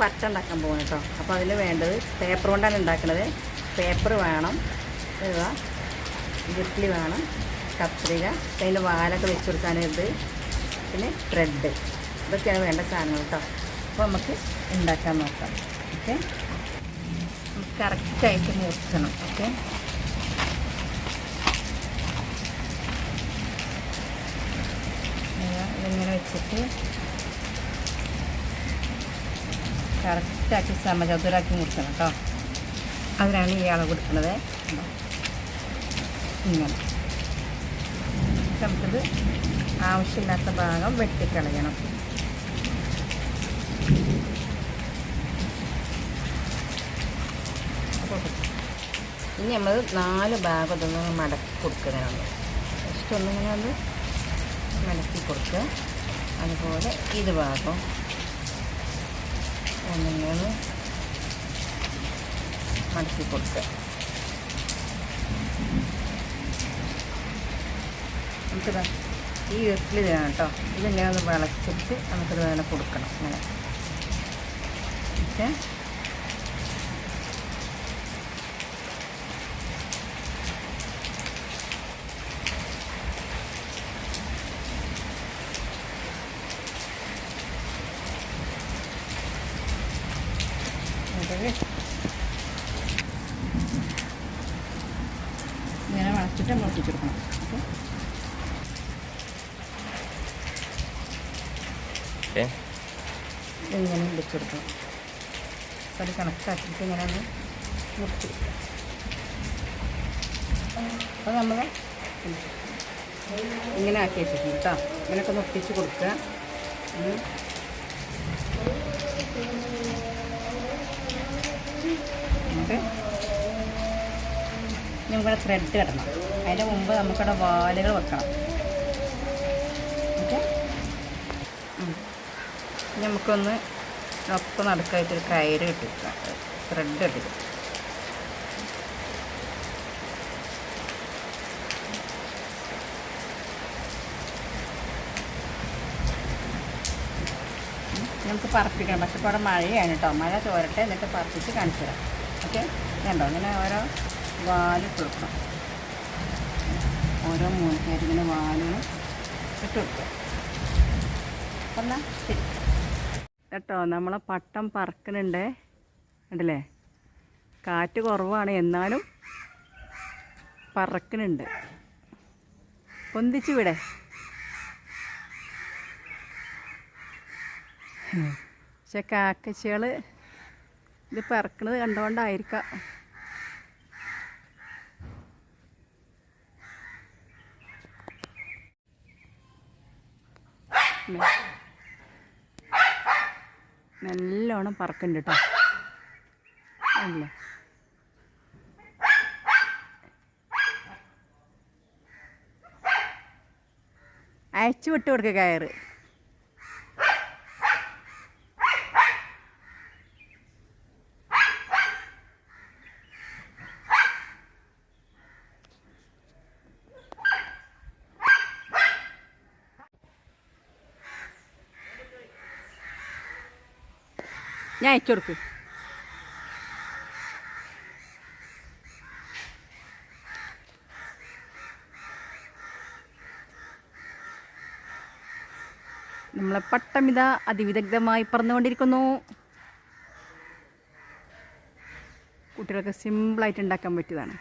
പട്ട ഉണ്ടാക്കാൻ പോകണം കേട്ടോ. അപ്പോൾ അതിന് വേണ്ടത് പേപ്പർ കൊണ്ടാണ് ഉണ്ടാക്കുന്നത്. പേപ്പർ വേണം, ഇഡ്ഡലി വേണം, കത്രിക, അതിൻ്റെ വാലൊക്കെ വെച്ച് കൊടുക്കാനിത്, പിന്നെ ത്രെഡ്. ഇതൊക്കെയാണ് വേണ്ട സാധനങ്ങൾ കേട്ടോ. അപ്പോൾ നമുക്ക് ഉണ്ടാക്കാൻ നോക്കാം. ഓക്കെ, നമുക്ക് കറക്റ്റായിട്ട് മുറിക്കണം. ഓക്കെ, ഇതിങ്ങനെ വെച്ചിട്ട് കറക്റ്റാക്കി സമചതുരാക്കി മുറിക്കണം കേട്ടോ. അതിനാണ് ഈ അളവ് കൊടുക്കുന്നത്. ഇങ്ങനെ നമുക്കിത് ആവശ്യമില്ലാത്ത ഭാഗം വെട്ടിക്കളയണം. ഇനി നമ്മൾ 4 ഭാഗം ഇതൊന്ന് മടക്കി കൊടുക്കുന്നതാണ്. ജസ്റ്റ് ഒന്നിങ്ങനെ ഒന്ന് മടക്കി കൊടുക്കുക. അതുപോലെ ഇത് ഭാഗം ഒന്നിങ്ങനെ മടക്കി കൊടുക്കുക. നമുക്കിതാ ഈ ഇഡ്ഡലി വേണം കേട്ടോ. ഇതിങ്ങനെ ഒന്ന് വിളച്ചിട്ട് നമുക്കിത് വേണം കൊടുക്കണം. അങ്ങനെ ഓക്കെ, ഇങ്ങനെ വളച്ചിട്ട് നമ്മൾ ഒട്ടിച്ചെടുക്കണം. ഓക്കെ, ഇങ്ങനെ വെച്ചെടുക്കണം. അപ്പോൾ അത് കണക്കാക്കിയിട്ട് ഇങ്ങനെ ഒന്ന് മുറിച്ചെടുക്കുക. അപ്പോൾ നമ്മൾ ഇങ്ങനെ ആക്കി വെച്ചിട്ടുണ്ട് കേട്ടോ. ഇങ്ങനെയൊക്കെ ഒന്ന് ഒട്ടിച്ച് കൊടുക്കുക. നമുക്കിവിടെ ത്രെഡ് കിടണം. അതിൻ്റെ മുമ്പ് നമുക്കിവിടെ വാലുകൾ വെക്കണം. ഓക്കെ, നമുക്കൊന്ന് ഒപ്പം നടുക്കായിട്ടൊരു കയറ് കിട്ടിക്കാം, ത്രെഡ് കിട്ടിക്കും. നമുക്ക് പറപ്പിക്കണം. പക്ഷെ ഇപ്പോൾ അവിടെ മഴയാണ് കേട്ടോ. മഴ ചോരട്ടെ, എന്നിട്ട് പറപ്പിച്ച് കാണിച്ചു തരാം. ഓക്കെ, കണ്ടോ, ഇങ്ങനെ ഓരോ വാലിട്ട് കൊടുക്കണം. ഓരോ മൂലക്കായിട്ട് ഇങ്ങനെ വാലുകൾ ഇട്ട് കൊടുക്കുക. എന്നാൽ ശരി കേട്ടോ. നമ്മളെ പട്ടം പറക്കുന്നുണ്ട്, ഉണ്ടല്ലേ. കാറ്റ് കുറവാണ്, എന്നാലും പറക്കുന്നുണ്ട്. പൊന്തിച്ച് വിടെ. പക്ഷെ കാക്കച്ചികൾ ഇത് പറക്കണത് കണ്ടുകൊണ്ടായിരിക്കാം. നല്ലോണം പറക്കുന്നുണ്ട് കേട്ടോ. അല്ലേ, അയച്ചു വിട്ട് കൊടുക്കുക കയറ്. ഞാൻ അയച്ചു കൊടുക്ക്. നമ്മളെ പട്ടമിത അതിവിദഗ്ധമായി പറന്നുകൊണ്ടിരിക്കുന്നു. കുട്ടികൾക്ക് സിമ്പിളായിട്ട് ഉണ്ടാക്കാൻ പറ്റിയതാണ്.